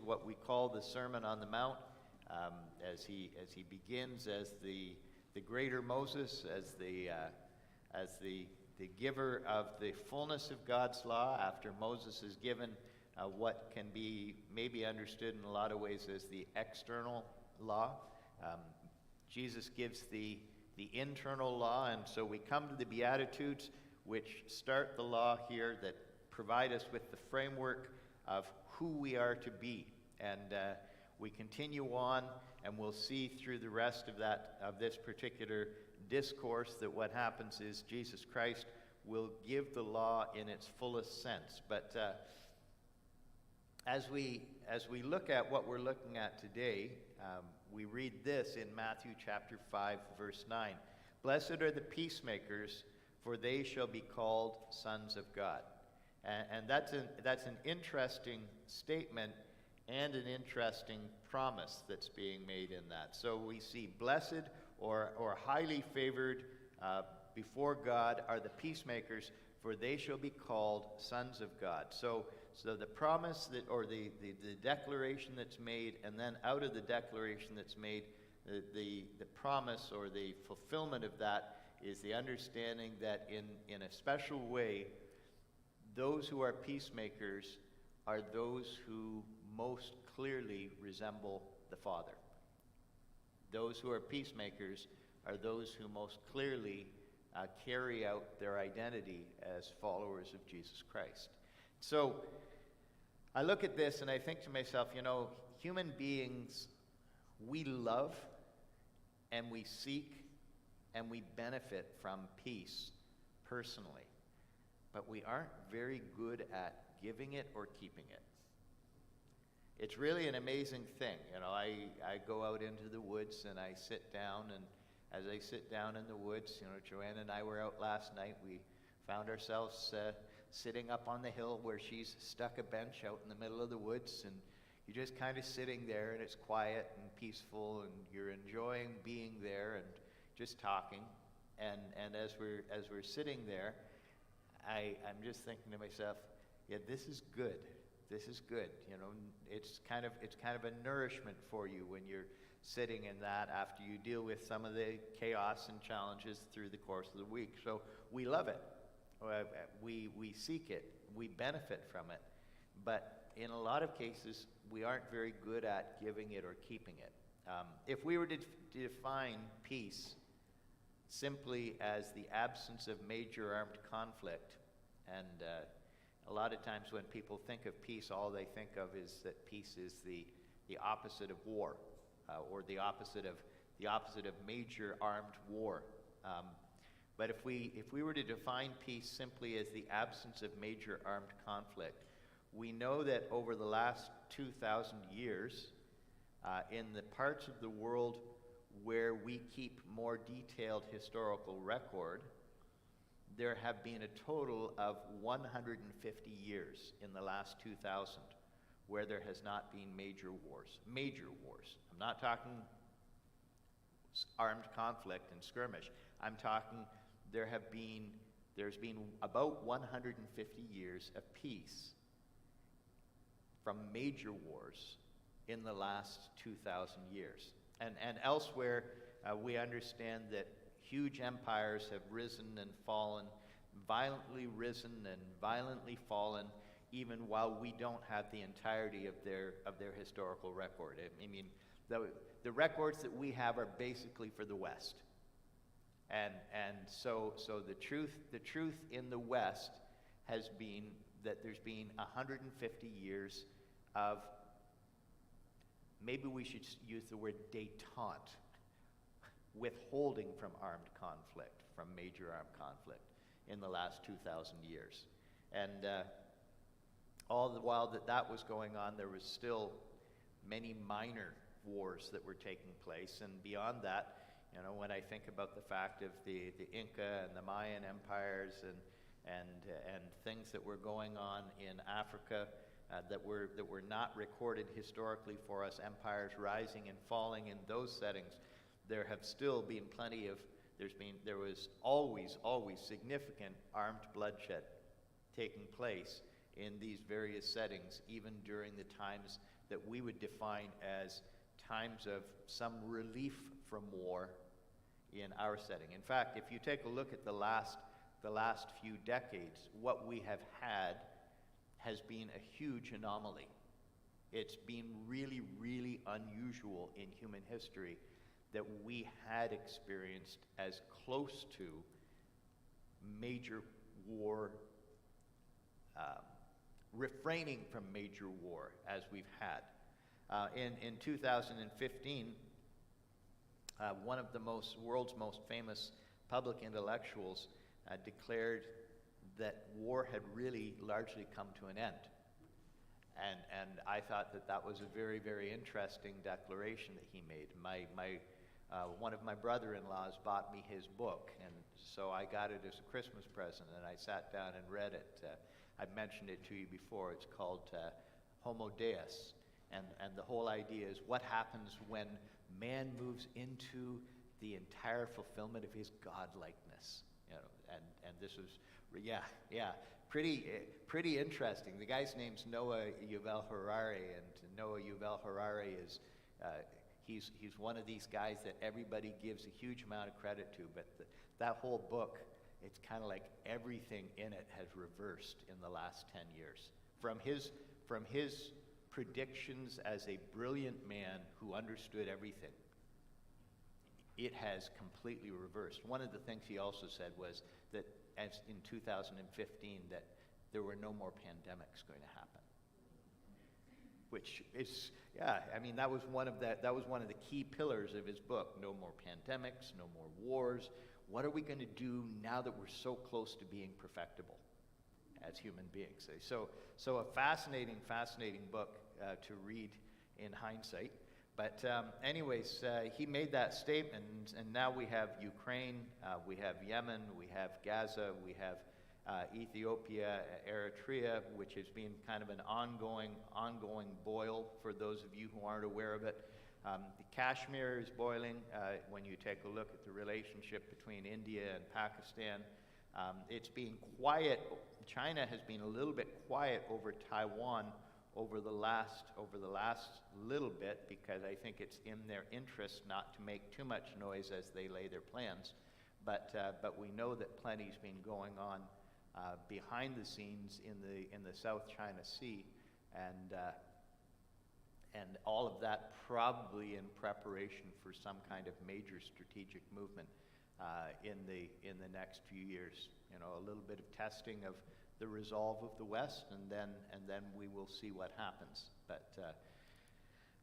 what we call the Sermon on the Mount, as he begins as the greater Moses, as the giver of the fullness of God's law, after Moses is given what can be maybe understood in a lot of ways as the external law. Jesus gives the internal law, and so we come to the Beatitudes, which start the law here, that provide us with the framework of who we are to be. And we continue on, and we'll see through the rest of this particular discourse that what happens is Jesus Christ will give the law in its fullest sense. But as we look at what we're looking at today, we read this in Matthew chapter 5, verse 9. Blessed are the peacemakers, for they shall be called sons of God. And that's an interesting statement and an interesting promise that's being made in that. So we see blessed or highly favored before God are the peacemakers, for they shall be called sons of God. So the promise that, or the declaration that's made, and then out of the declaration that's made, the promise or the fulfillment of that is the understanding that in a special way, those who are peacemakers are those who most clearly resemble the Father. Those who are peacemakers are those who most clearly carry out their identity as followers of Jesus Christ. So I look at this and I think to myself, human beings, we love and we seek and we benefit from peace personally, but we aren't very good at giving it or keeping it. It's really an amazing thing. I go out into the woods and I sit down, and as I sit down in the woods, Joanna and I were out last night. We found ourselves sitting up on the hill where she's stuck a bench out in the middle of the woods, and you're just kind of sitting there, and it's quiet and peaceful, and you're enjoying being there and just talking. And as we're sitting there, I'm just thinking to myself, yeah, this is good. This is good. It's kind of a nourishment for you when you're sitting in that after you deal with some of the chaos and challenges through the course of the week. So we love it. We seek it. We benefit from it. But in a lot of cases, we aren't very good at giving it or keeping it. If we were to define peace simply as the absence of major armed conflict, and a lot of times when people think of peace, all they think of is that peace is the opposite of war, or the opposite of major armed war. But if we were to define peace simply as the absence of major armed conflict, we know that over the last 2,000 years, in the parts of the world where we keep more detailed historical record, there have been a total of 150 years in the last 2,000 where there has not been major wars. Major wars. I'm not talking armed conflict and skirmish. I'm talking there's been about 150 years of peace from major wars in the last 2,000 years. And elsewhere, we understand that huge empires have risen and fallen, violently risen and violently fallen, even while we don't have the entirety of their historical record. I mean, the records that we have are basically for the West. And so the truth in the West has been that there's been 150 years of, maybe we should use the word détente, withholding from armed conflict, from major armed conflict in the last 2,000 years. And all the while that was going on, there was still many minor wars that were taking place. And beyond that, when I think about the fact of the Inca and the Mayan empires and things that were going on in Africa that were not recorded historically for us, empires rising and falling in those settings, there have still been there was always significant armed bloodshed taking place in these various settings, even during the times that we would define as times of some relief from war in our setting. In fact, if you take a look at the last few decades, what we have had has been a huge anomaly. It's been really, really unusual in human history that we had experienced as close to major war, refraining from major war as we've had. In 2015, one of the world's most famous public intellectuals declared that war had really largely come to an end. And I thought that was a very, very interesting declaration that he made. One of my brother-in-laws bought me his book, and so I got it as a Christmas present, and I sat down and read it. I've mentioned it to you before. It's called Homo Deus, and the whole idea is what happens when man moves into the entire fulfillment of his godlikeness. You know, and this was, pretty interesting. The guy's name's Noah Yuval Harari, and Noah Yuval Harari is he's one of these guys that everybody gives a huge amount of credit to, but that whole book, it's kind of like everything in it has reversed in the last 10 years. From his predictions as a brilliant man who understood everything, it has completely reversed. One of the things he also said was that as in 2015 that there were no more pandemics going to happen. Which is, that was one of the key pillars of his book. No more pandemics, no more wars. What are we going to do now that we're so close to being perfectible as human beings? So a fascinating book to read in hindsight. But anyways, he made that statement, and now we have Ukraine, we have Yemen, we have Gaza, we have Ethiopia, Eritrea, which has been kind of an ongoing boil for those of you who aren't aware of it. Kashmir is boiling when you take a look at the relationship between India and Pakistan. It's been quiet. China has been a little bit quiet over Taiwan over the last little bit, because I think it's in their interest not to make too much noise as they lay their plans. But we know that plenty's been going on behind the scenes in the South China Sea, and all of that probably in preparation for some kind of major strategic movement in the next few years. You know, a little bit of testing of the resolve of the West, and then we will see what happens.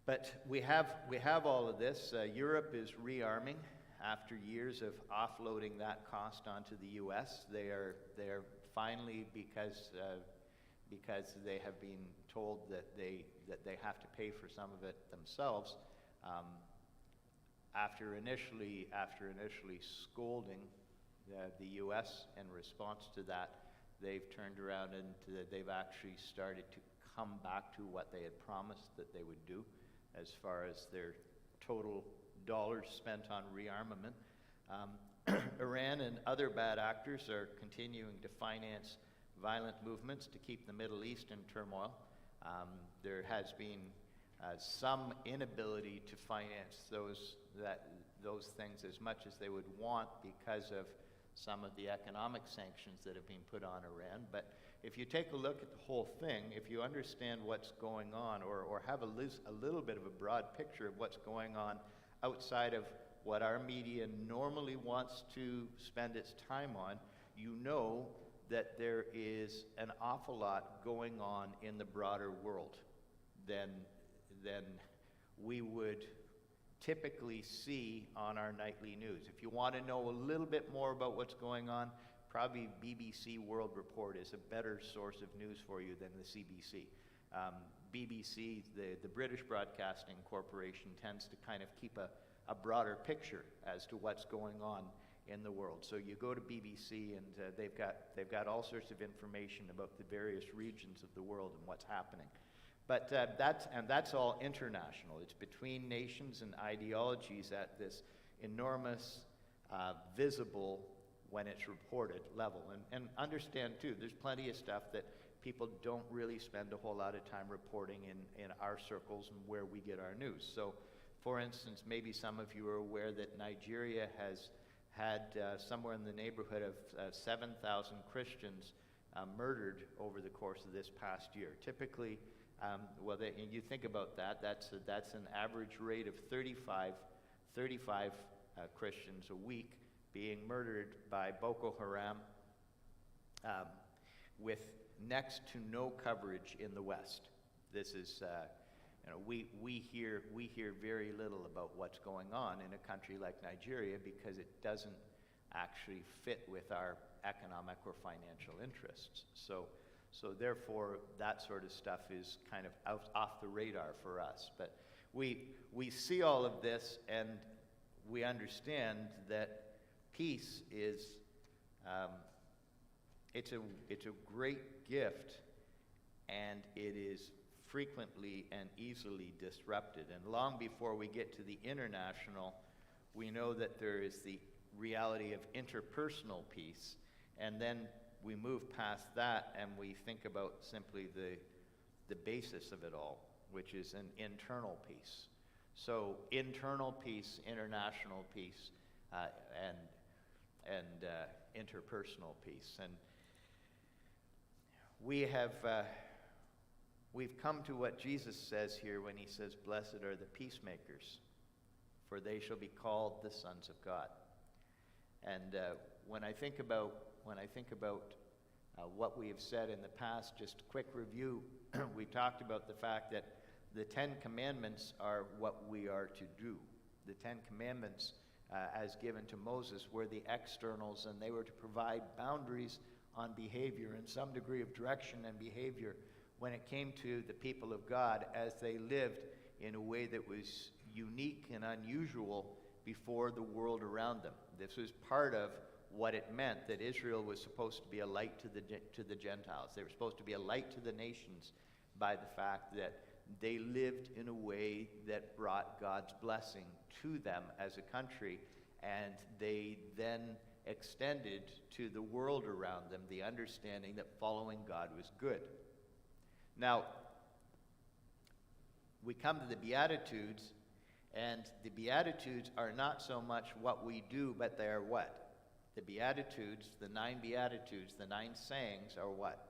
But we have all of this. Europe is rearming after years of offloading that cost onto the U.S. They are finally, because they have been told that they have to pay for some of it themselves. After initially scolding the U.S. in response to that, they've turned around and they've actually started to come back to what they had promised that they would do as far as their total dollars spent on rearmament. Iran and other bad actors are continuing to finance violent movements to keep the Middle East in turmoil. There has been some inability to finance those things as much as they would want because of some of the economic sanctions that have been put on Iran. But if you take a look at the whole thing, if you understand what's going on, or have a little bit of a broad picture of what's going on outside of what our media normally wants to spend its time on, you know that there is an awful lot going on in the broader world than we would typically see on our nightly news. If you want to know a little bit more about what's going on, probably BBC World Report is a better source of news for you than the CBC. BBC, the British Broadcasting Corporation, tends to kind of keep a broader picture as to what's going on in the world. So you go to BBC and they've got all sorts of information about the various regions of the world and what's happening. But that's all international. It's between nations and ideologies at this enormous, visible, when it's reported, level. And understand, too, there's plenty of stuff that people don't really spend a whole lot of time reporting in our circles and where we get our news. So, for instance, maybe some of you are aware that Nigeria has had somewhere in the neighborhood of 7,000 Christians murdered over the course of this past year. Typically, and you think about that, that's an average rate of 35 Christians a week being murdered by Boko Haram, with next to no coverage in the West. This is, we hear very little about what's going on in a country like Nigeria because it doesn't actually fit with our economic or financial interests. So therefore, that sort of stuff is kind of off the radar for us. But we see all of this, and we understand that peace is it's a great gift, and it is frequently and easily disrupted. And long before we get to the international, we know that there is the reality of interpersonal peace, and then we move past that and we think about simply the basis of it all, which is an internal peace. So internal peace, international peace, and interpersonal peace. And we've come to what Jesus says here when he says, "Blessed are the peacemakers, for they shall be called the sons of God." And when I think about what we have said in the past, just a quick review, we talked about the fact that the Ten Commandments are what we are to do. The Ten Commandments, as given to Moses, were the externals, and they were to provide boundaries on behavior and some degree of direction and behavior when it came to the people of God as they lived in a way that was unique and unusual before the world around them. This was part of what it meant that Israel was supposed to be a light to the Gentiles. They were supposed to be a light to the nations by the fact that they lived in a way that brought God's blessing to them as a country, and they then extended to the world around them the understanding that following God was good. Now, we come to the Beatitudes, and the Beatitudes are not so much what we do, but they are what? The Beatitudes, the 9 Beatitudes, the 9 sayings are what?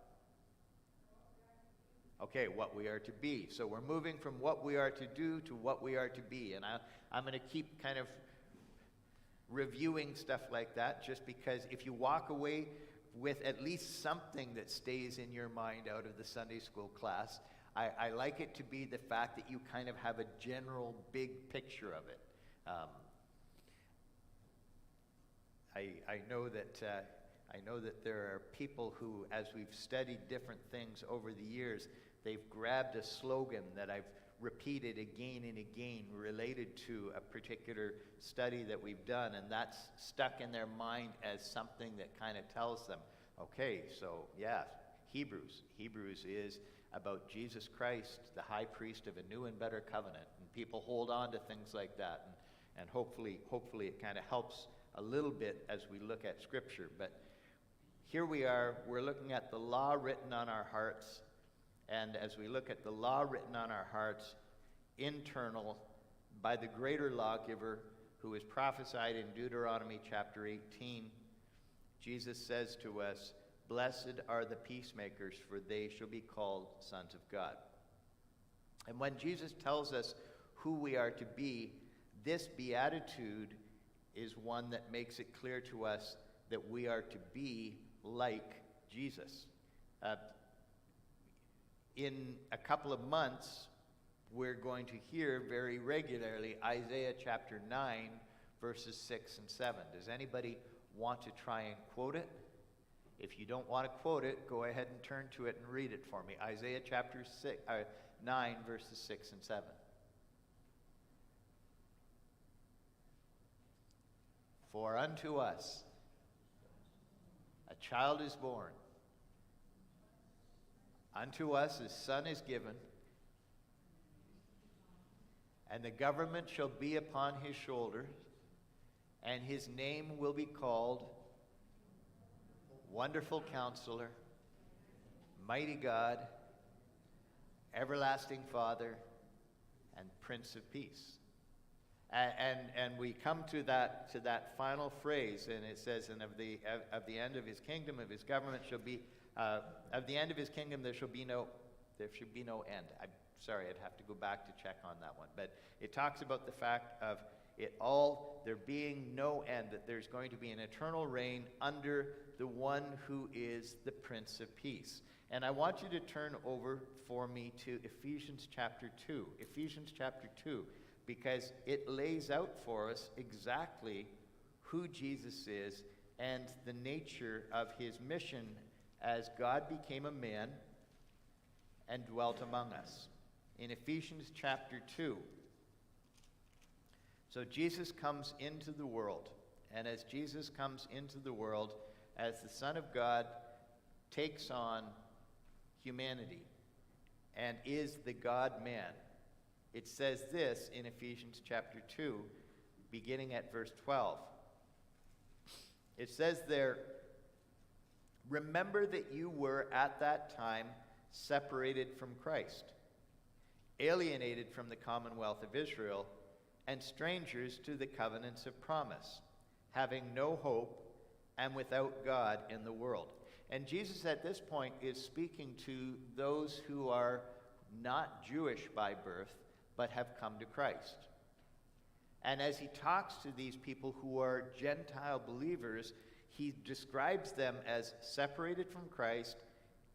Okay, what we are to be. So we're moving from what we are to do to what we are to be. And I'm going to keep kind of reviewing stuff like that, just because if you walk away with at least something that stays in your mind out of the Sunday school class, I like it to be the fact that you kind of have a general big picture of it. I know that there are people who, as we've studied different things over the years, they've grabbed a slogan that I've repeated again and again related to a particular study that we've done, and that's stuck in their mind as something that kind of tells them, okay, so yeah, Hebrews is about Jesus Christ, the high priest of a new and better covenant, and people hold on to things like that, and hopefully it kind of helps a little bit as we look at Scripture. But here we're looking at the law written on our hearts, and as we look at the law written on our hearts, internal, by the greater lawgiver who is prophesied in Deuteronomy chapter 18, Jesus says to us, "Blessed are the peacemakers, for they shall be called sons of God." And when Jesus tells us who we are to be, this beatitude is one that makes it clear to us that we are to be like Jesus. In a couple of months, we're going to hear very regularly Isaiah chapter 9, verses 6 and 7. Does anybody want to try and quote it? If you don't want to quote it, go ahead and turn to it and read it for me. Isaiah chapter 9, verses 6 and 7. "For unto us a child is born, unto us a son is given, and the government shall be upon his shoulders, and his name will be called Wonderful Counselor, mighty God, everlasting Father, and Prince of Peace. And we come to that final phrase, and it says, "And of the end of his kingdom, of his government shall be of the end of his kingdom there should be no end." I'm sorry, I'd have to go back to check on that one, but it talks about the fact of it all there being no end, that there's going to be an eternal reign under the one who is the Prince of Peace. And I want you to turn over for me to Ephesians chapter 2. Ephesians chapter 2. Because it lays out for us exactly who Jesus is and the nature of his mission as God became a man and dwelt among us. In Ephesians chapter 2. So Jesus comes into the world, and as Jesus comes into the world, as the Son of God takes on humanity and is the God-man, it says this in Ephesians chapter 2, beginning at verse 12. It says there, "Remember that you were at that time separated from Christ, alienated from the commonwealth of Israel, and strangers to the covenants of promise, having no hope and without God in the world." And Jesus at this point is speaking to those who are not Jewish by birth, but have come to Christ. And as he talks to these people who are Gentile believers, he describes them as separated from Christ,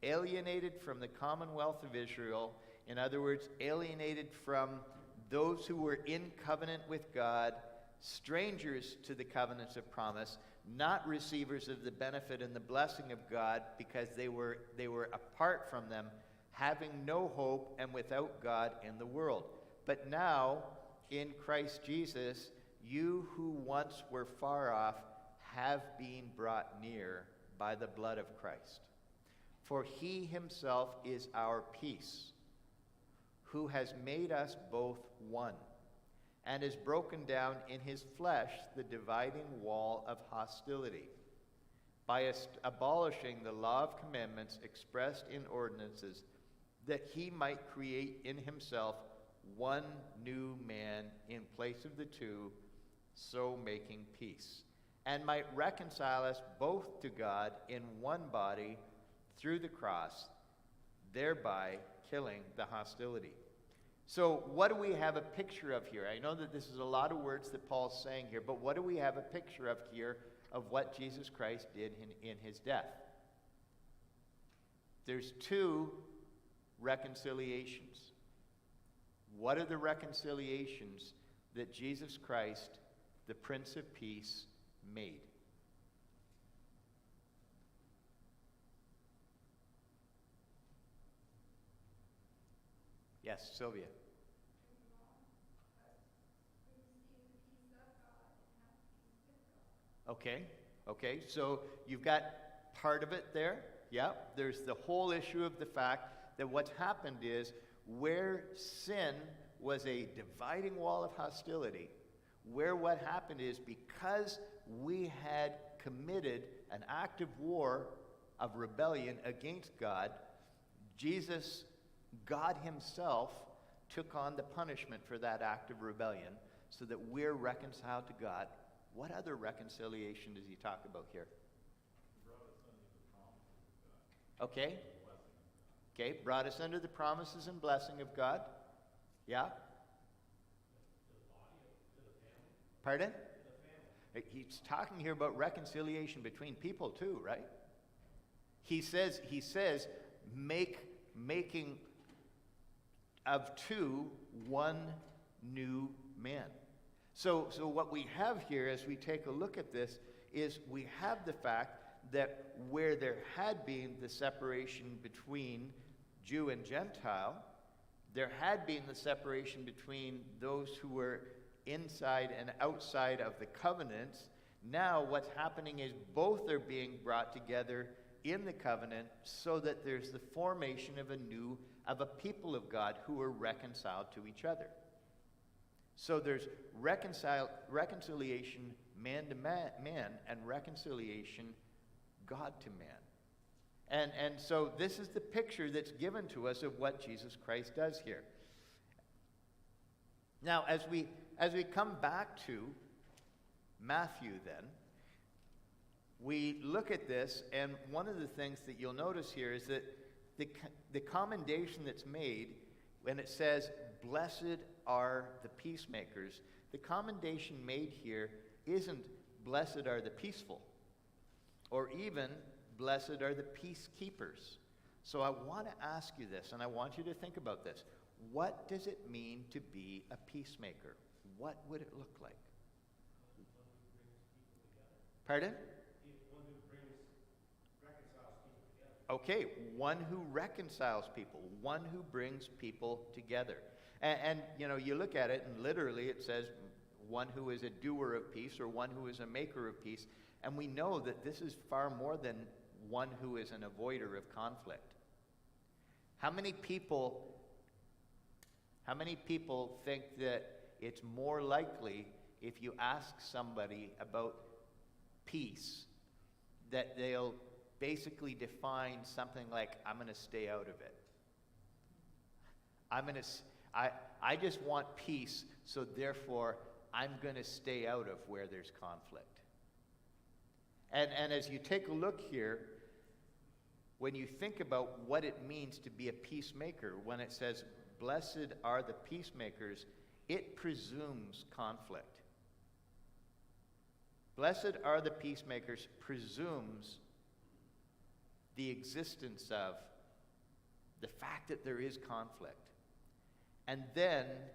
alienated from the commonwealth of Israel. In other words, alienated from those who were in covenant with God, strangers to the covenants of promise, not receivers of the benefit and the blessing of God because they were apart from them, having no hope and without God in the world. But now, in Christ Jesus, you who once were far off have been brought near by the blood of Christ. For he himself is our peace, who has made us both one, and has broken down in his flesh the dividing wall of hostility, by abolishing the law of commandments expressed in ordinances, that he might create in himself one new man in place of the two, so making peace, and might reconcile us both to God in one body through the cross, thereby killing the hostility. So what do we have a picture of here? I know that this is a lot of words that Paul's saying here, but what do we have a picture of here of what Jesus Christ did in his death? There's two reconciliations. What are the reconciliations that Jesus Christ, the Prince of Peace, made? Yes, Sylvia. Okay, so you've got part of it there. Yeah, there's the whole issue of the fact that what's happened is where sin was a dividing wall of hostility, where what happened is because we had committed an act of war of rebellion against God, Jesus, God himself, took on the punishment for that act of rebellion so that we're reconciled to God. What other reconciliation does he talk about here? Okay. Okay, brought us under the promises and blessing of God. Yeah? Pardon? He's talking here about reconciliation between people too, right? He says, making of two one new man. So what we have here as we take a look at this is we have the fact that where there had been the separation between Jew and Gentile, there had been the separation between those who were inside and outside of the covenants. Now what's happening is both are being brought together in the covenant so that there's the formation of a people of God who are reconciled to each other. So there's reconciliation man to man and reconciliation God to man. And so this is the picture that's given to us of what Jesus Christ does here. Now, as we come back to Matthew then, we look at this, and one of the things that you'll notice here is that the commendation that's made when it says, "Blessed are the peacemakers," the commendation made here isn't "Blessed are the peaceful," or even "Blessed are the peacekeepers." So I want to ask you this, and I want you to think about this. What does it mean to be a peacemaker? What would it look like? Pardon? Okay, one who reconciles people, one who brings people together. And you look at it, and literally it says one who is a doer of peace or one who is a maker of peace. And we know that this is far more than one who is an avoider of conflict. How many people think that it's more likely if you ask somebody about peace that they'll basically define something like, "I'm going to stay out of it. I just want peace, so therefore I'm going to stay out of where there's conflict." And as you take a look here, when you think about what it means to be a peacemaker, when it says, "Blessed are the peacemakers," it presumes conflict. Blessed are the peacemakers presumes the existence of the fact that there is conflict. And then,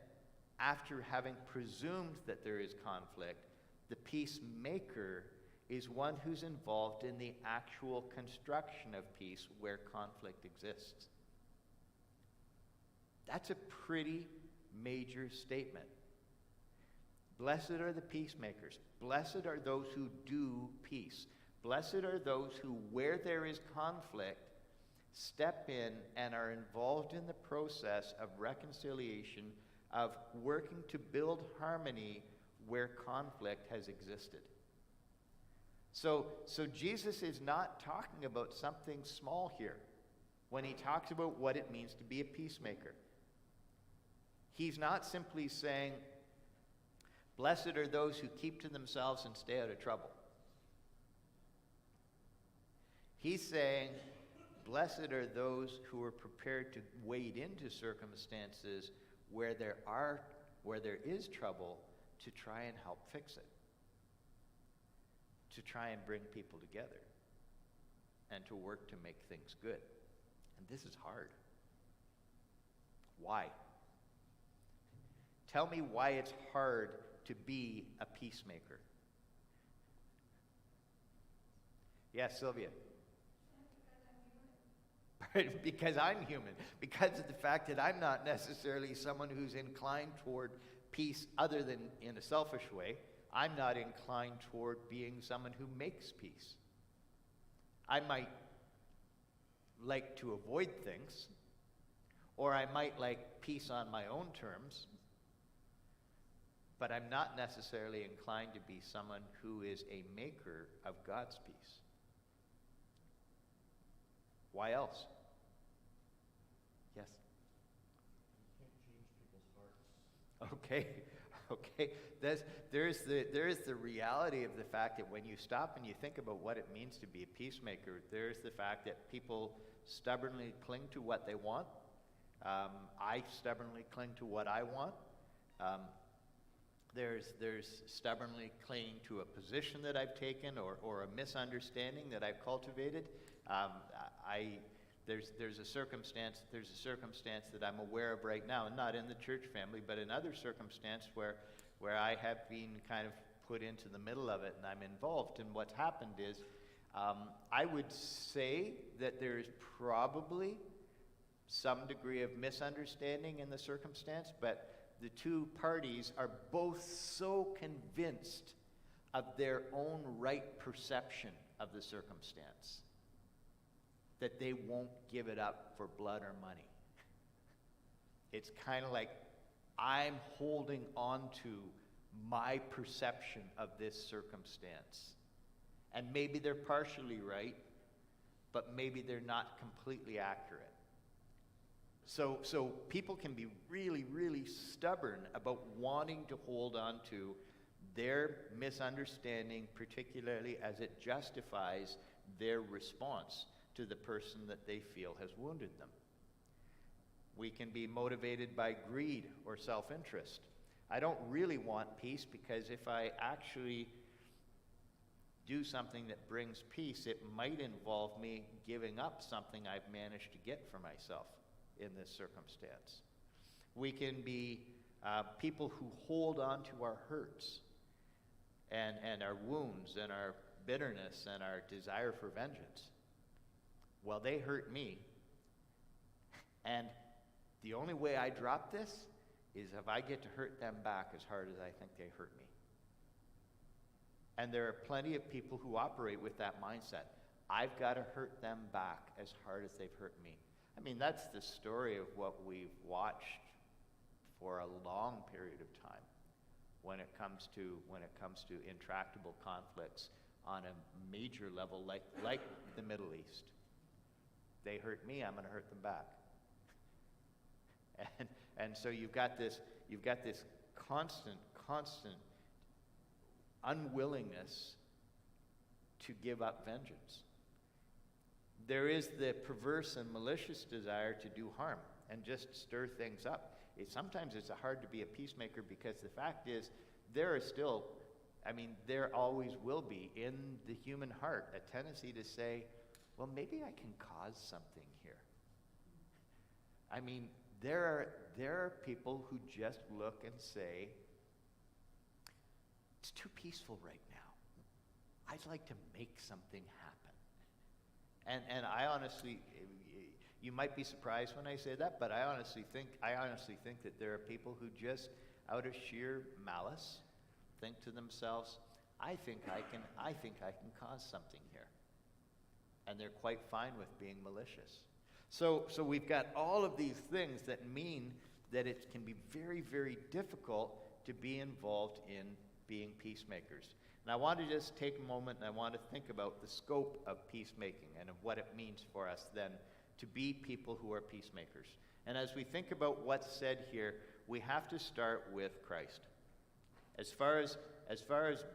after having presumed that there is conflict, the peacemaker is one who's involved in the actual construction of peace where conflict exists. That's a pretty major statement. Blessed are the peacemakers. Blessed are those who do peace. Blessed are those who, where there is conflict, step in and are involved in the process of reconciliation, of working to build harmony where conflict has existed. So Jesus is not talking about something small here when he talks about what it means to be a peacemaker. He's not simply saying, "Blessed are those who keep to themselves and stay out of trouble." He's saying, "Blessed are those who are prepared to wade into circumstances where there is trouble to try and help fix it, to try and bring people together, and to work to make things good." And this is hard. Why? Tell me why it's hard to be a peacemaker. Yes, Sylvia. Because I'm human. Because of the fact that I'm not necessarily someone who's inclined toward peace other than in a selfish way. I'm not inclined toward being someone who makes peace. I might like to avoid things, or I might like peace on my own terms, but I'm not necessarily inclined to be someone who is a maker of God's peace. Why else? Yes? You can't change people's hearts. Okay. There is the reality of the fact that when you stop and you think about what it means to be a peacemaker, there's the fact that people stubbornly cling to what they want. I stubbornly cling to what I want. There's stubbornly clinging to a position that I've taken or a misunderstanding that I've cultivated. There's a circumstance that I'm aware of right now, not in the church family, but in other circumstance where I have been kind of put into the middle of it and I'm involved. And what's happened is, I would say that there is probably some degree of misunderstanding in the circumstance, but the two parties are both so convinced of their own right perception of the circumstance that they won't give it up for blood or money. It's kind of like, I'm holding on to my perception of this circumstance. And maybe they're partially right, but maybe they're not completely accurate. So people can be really, really stubborn about wanting to hold on to their misunderstanding, particularly as it justifies their response to the person that they feel has wounded them. We can be motivated by greed or self-interest. I don't really want peace because if I actually do something that brings peace, it might involve me giving up something I've managed to get for myself in this circumstance. We can be people who hold on to our hurts and our wounds and our bitterness and our desire for vengeance. Well, they hurt me, and the only way I drop this is if I get to hurt them back as hard as I think they hurt me. And there are plenty of people who operate with that mindset. I've got to hurt them back as hard as they've hurt me. I mean, that's the story of what we've watched for a long period of time when it comes to intractable conflicts on a major level like the Middle East. They hurt me, I'm going to hurt them back. And so you've got this constant unwillingness to give up vengeance. There is the perverse and malicious desire to do harm and just stir things up. Sometimes it's hard to be a peacemaker because the fact is there always will be in the human heart a tendency to say, well, maybe I can cause something here. I mean, there are people who just look and say, it's too peaceful right now. I'd like to make something happen. And I honestly, you might be surprised when I say that, but I honestly think that there are people who just, out of sheer malice, think to themselves, I think I can cause something here. And they're quite fine with being malicious. So we've got all of these things that mean that it can be very, very difficult to be involved in being peacemakers. And I want to just take a moment and I want to think about the scope of peacemaking and of what it means for us then to be people who are peacemakers. And as we think about what's said here, we have to start with Christ. As far as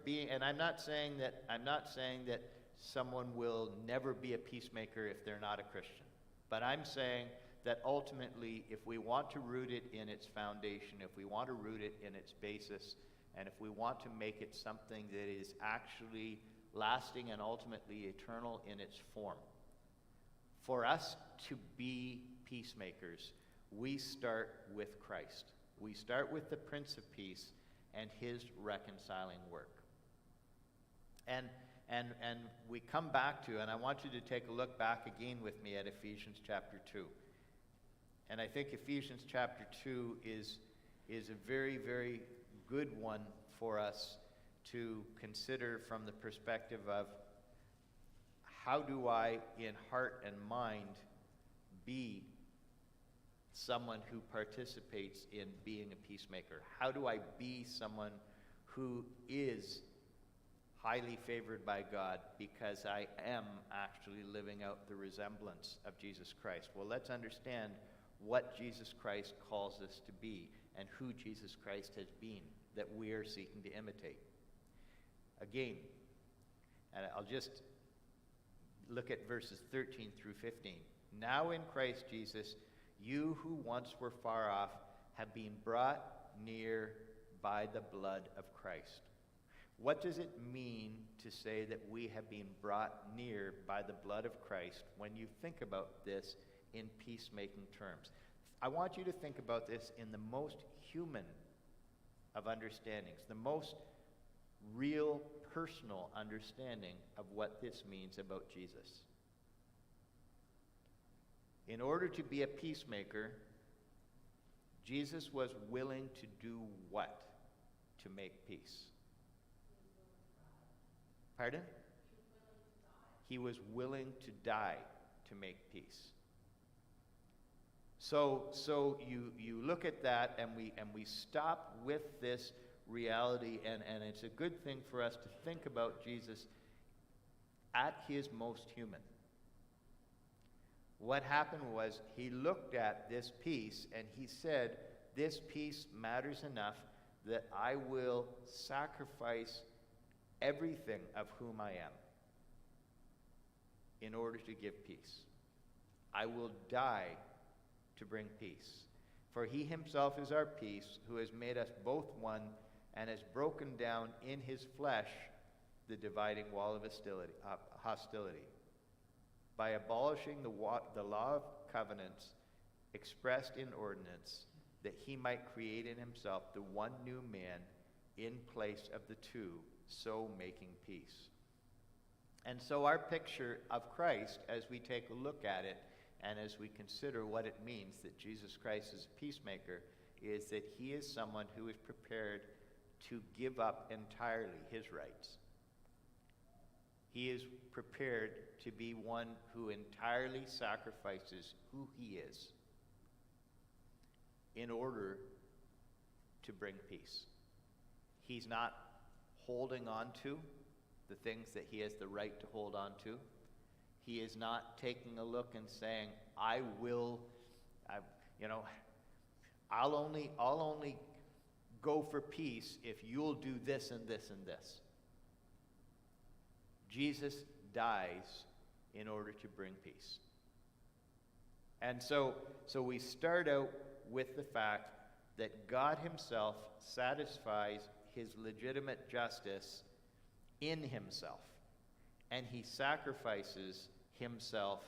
being, and I'm not saying that someone will never be a peacemaker if they're not a Christian. But I'm saying that ultimately, if we want to root it in its foundation, if we want to root it in its basis, and if we want to make it something that is actually lasting and ultimately eternal in its form, for us to be peacemakers, we start with Christ. We start with the Prince of Peace and his reconciling work. And we come back to, and I want you to take a look back again with me at Ephesians chapter 2. And I think Ephesians chapter 2 is a very, very good one for us to consider from the perspective of how do I, in heart and mind, be someone who participates in being a peacemaker? How do I be someone who is highly favored by God because I am actually living out the resemblance of Jesus Christ? Well, let's understand what Jesus Christ calls us to be and who Jesus Christ has been that we are seeking to imitate. Again, and I'll just look at verses 13 through 15. Now in Christ Jesus, you who once were far off have been brought near by the blood of Christ. What does it mean to say that we have been brought near by the blood of Christ when you think about this in peacemaking terms? I want you to think about this in the most human of understandings, the most real, personal understanding of what this means about Jesus. In order to be a peacemaker, Jesus was willing to do what to make peace? Pardon? He was willing to die to make peace. So you look at that and we stop with this reality, and it's a good thing for us to think about Jesus at his most human. What happened was he looked at this peace and he said, this peace matters enough that I will sacrifice everything of whom I am in order to give peace. I will die to bring peace. For he himself is our peace, who has made us both one and has broken down in his flesh the dividing wall of hostility, by abolishing the law of covenants expressed in ordinance, that he might create in himself the one new man in place of the two, so making peace. And so our picture of Christ, as we take a look at it, and as we consider what it means that Jesus Christ is a peacemaker, is that he is someone who is prepared to give up entirely his rights. He is prepared to be one who entirely sacrifices who he is in order to bring peace. He's not holding on to the things that he has the right to hold on to. He is not taking a look and saying, I'll only go for peace if you'll do this and this and this. Jesus dies in order to bring peace. And so we start out with the fact that God himself satisfies his legitimate justice in himself, and he sacrifices himself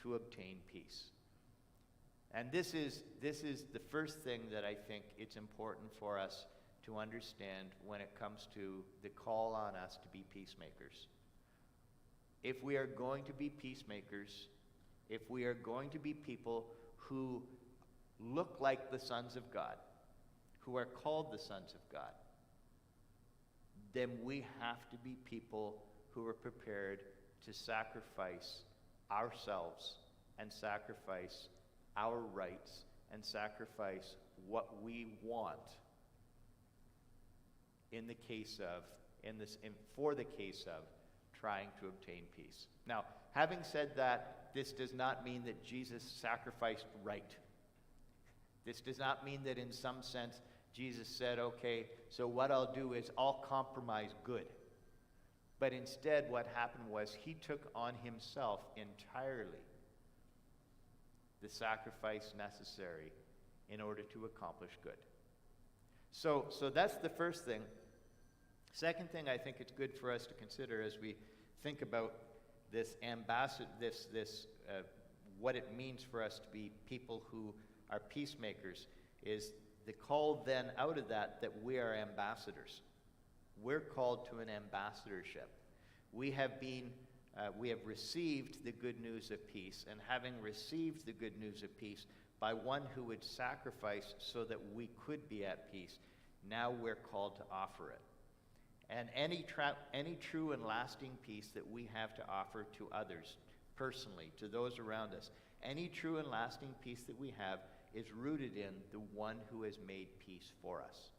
to obtain peace. And this is the first thing that I think it's important for us to understand when it comes to the call on us to be peacemakers. If we are going to be peacemakers, if we are going to be people who look like the sons of God, who are called the sons of God, then we have to be people who are prepared to sacrifice ourselves and sacrifice our rights and sacrifice what we want for the case of trying to obtain peace. Now, having said that, this does not mean that Jesus sacrificed right. This does not mean that in some sense Jesus said, okay, so what I'll do is I'll compromise good. But instead what happened was he took on himself entirely the sacrifice necessary in order to accomplish good. So that's the first thing. Second thing I think it's good for us to consider as we think about this what it means for us to be people who are peacemakers, is the call then out of that we are ambassadors. We're called to an ambassadorship. We have received the good news of peace, and having received the good news of peace by one who would sacrifice so that we could be at peace, now we're called to offer it. And any true and lasting peace that we have to offer to others, personally, to those around us, any true and lasting peace that we have is rooted in the one who has made peace for us.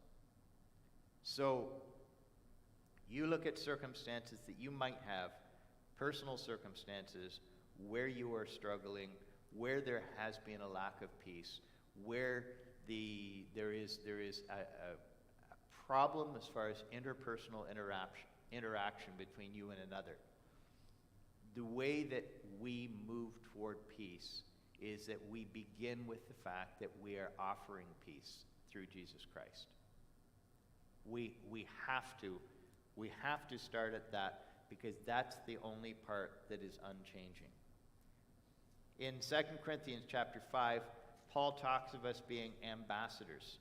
So, you look at circumstances that you might have, personal circumstances, where you are struggling, where there has been a lack of peace, where there is a problem as far as interpersonal interaction between you and another. The way that we move toward peace is that we begin with the fact that we are offering peace through Jesus Christ. We have to start at that, because that's the only part that is unchanging. In 2 Corinthians chapter 5, Paul talks of us being ambassadors,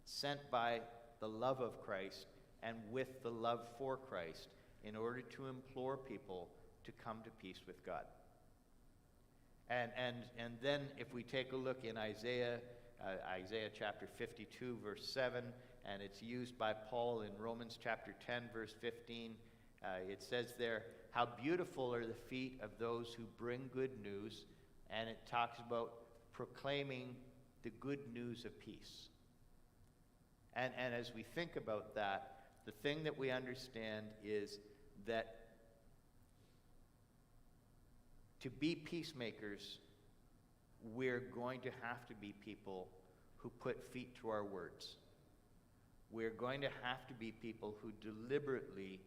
sent by the love of Christ and with the love for Christ, in order to implore people to come to peace with God. And then if we take a look in Isaiah chapter 52, verse 7, and it's used by Paul in Romans chapter 10, verse 15, it says there, how beautiful are the feet of those who bring good news, and it talks about proclaiming the good news of peace. And as we think about that, the thing that we understand is that to be peacemakers we're going to have to be people who put feet to our words. We're going to have to be people who deliberately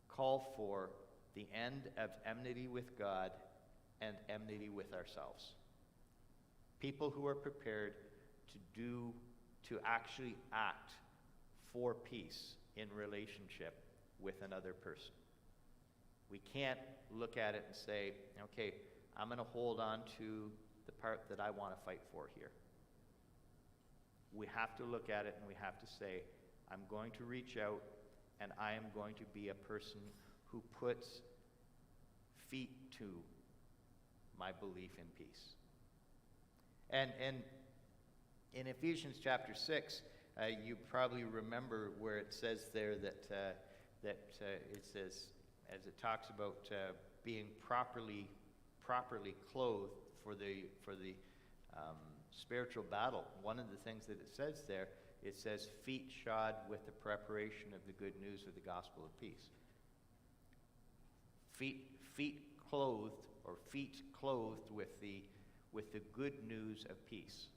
call for the end of enmity with God and enmity with ourselves. People who are prepared to actually act for peace in relationship with another person. We can't look at it and say, okay, I'm going to hold on to the part that I want to fight for here. We have to look at it and we have to say, I'm going to reach out and I am going to be a person who puts feet to my belief in peace. And in Ephesians chapter 6, you probably remember where it says there that it says, as it talks about being properly clothed for the spiritual battle. One of the things that it says there, it says feet shod with the preparation of the good news of the gospel of peace. Feet clothed with the good news of peace.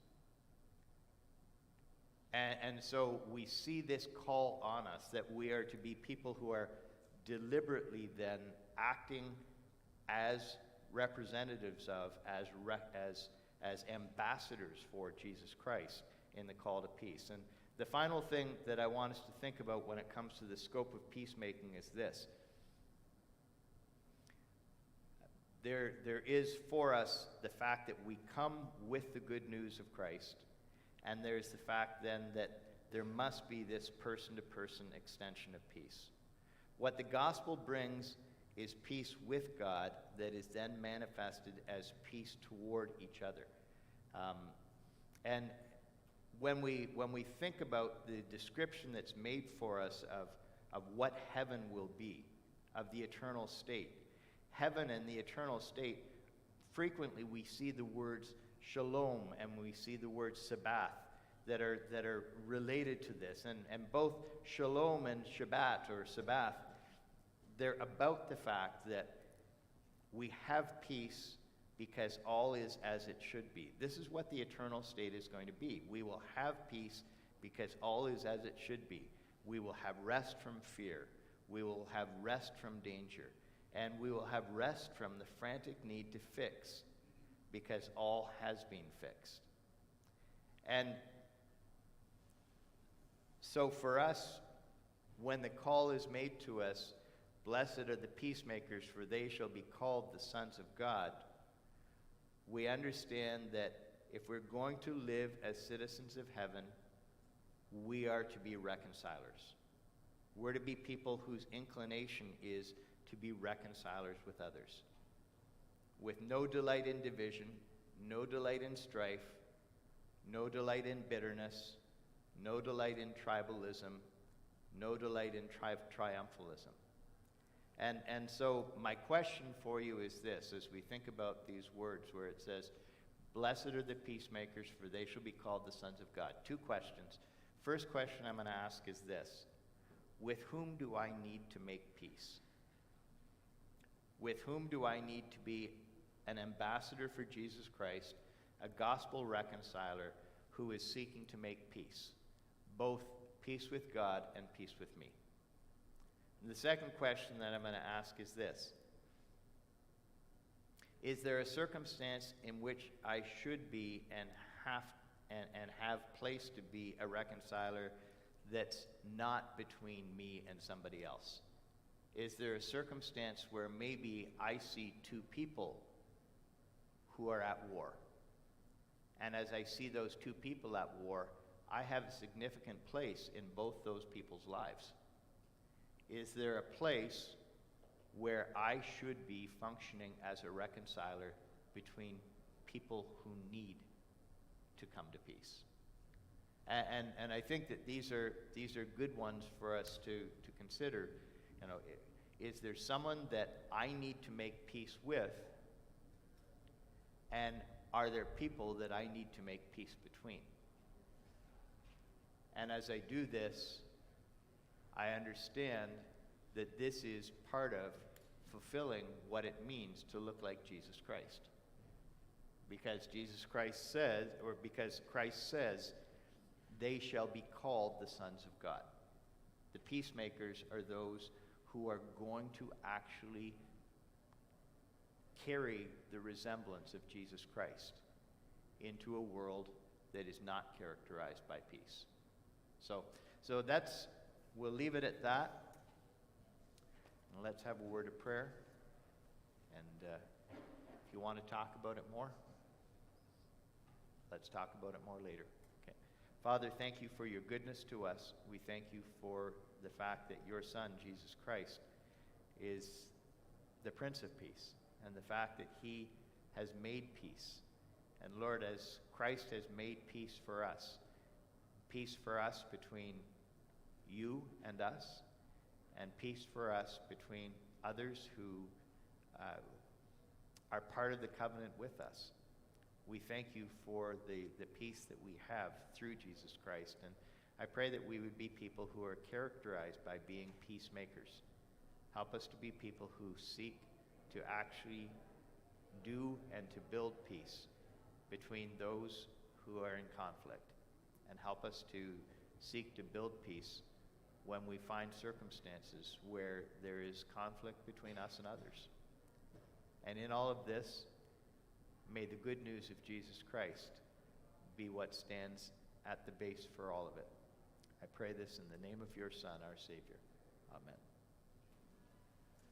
And so we see this call on us that we are to be people who are deliberately then acting as representatives of, as ambassadors for Jesus Christ in the call to peace. And the final thing that I want us to think about when it comes to the scope of peacemaking is this. There is for us the fact that we come with the good news of Christ, and there's the fact then that there must be this person-to-person extension of peace. What the gospel brings is peace with God that is then manifested as peace toward each other. And when we think about the description that's made for us of what heaven will be, of the eternal state, heaven and the eternal state, frequently we see the words shalom and we see the word sabbath that are related to this. And both shalom and Shabbat or sabbath, they're about the fact that we have peace because all is as it should be. This is what the eternal state is going to be. We will have peace because all is as it should be. We will have rest from fear. We will have rest from danger. And we will have rest from the frantic need to fix because all has been fixed. And so for us, when the call is made to us, blessed are the peacemakers, for they shall be called the sons of God, we understand that if we're going to live as citizens of heaven, we are to be reconcilers. We're to be people whose inclination is to be reconcilers with others, with no delight in division, no delight in strife, no delight in bitterness, no delight in tribalism, no delight in triumphalism. And so my question for you is this, as we think about these words where it says, blessed are the peacemakers, for they shall be called the sons of God. Two questions. First question I'm going to ask is this: with whom do I need to make peace? With whom do I need to be an ambassador for Jesus Christ, a gospel reconciler who is seeking to make peace, both peace with God and peace with me? And the second question that I'm going to ask is this: is there a circumstance in which I should be and have place to be a reconciler that's not between me and somebody else? Is there a circumstance where maybe I see two people who are at war, and as I see those two people at war, I have a significant place in both those people's lives? Is there a place where I should be functioning as a reconciler between people who need to come to peace? And I think that these are good ones for us to consider. You know, is there someone that I need to make peace with, and are there people that I need to make peace between? And as I do this, I understand that this is part of fulfilling what it means to look like Jesus Christ. Because Jesus Christ says, or because Christ says, they shall be called the sons of God. The peacemakers are those who are going to actually carry the resemblance of Jesus Christ into a world that is not characterized by peace. So that's, we'll leave it at that. And let's have a word of prayer. And if you want to talk about it more, let's talk about it more later. Okay. Father, thank you for your goodness to us. We thank you for the fact that your Son, Jesus Christ, is the Prince of Peace, and the fact that he has made peace. And Lord, as Christ has made peace for us between you and us, and peace for us between others who are part of the covenant with us. We thank you for the peace that we have through Jesus Christ. And I pray that we would be people who are characterized by being peacemakers. Help us to be people who seek to actually do and to build peace between those who are in conflict. And help us to seek to build peace when we find circumstances where there is conflict between us and others. And in all of this, may the good news of Jesus Christ be what stands at the base for all of it. I pray this in the name of your Son, our Savior. Amen.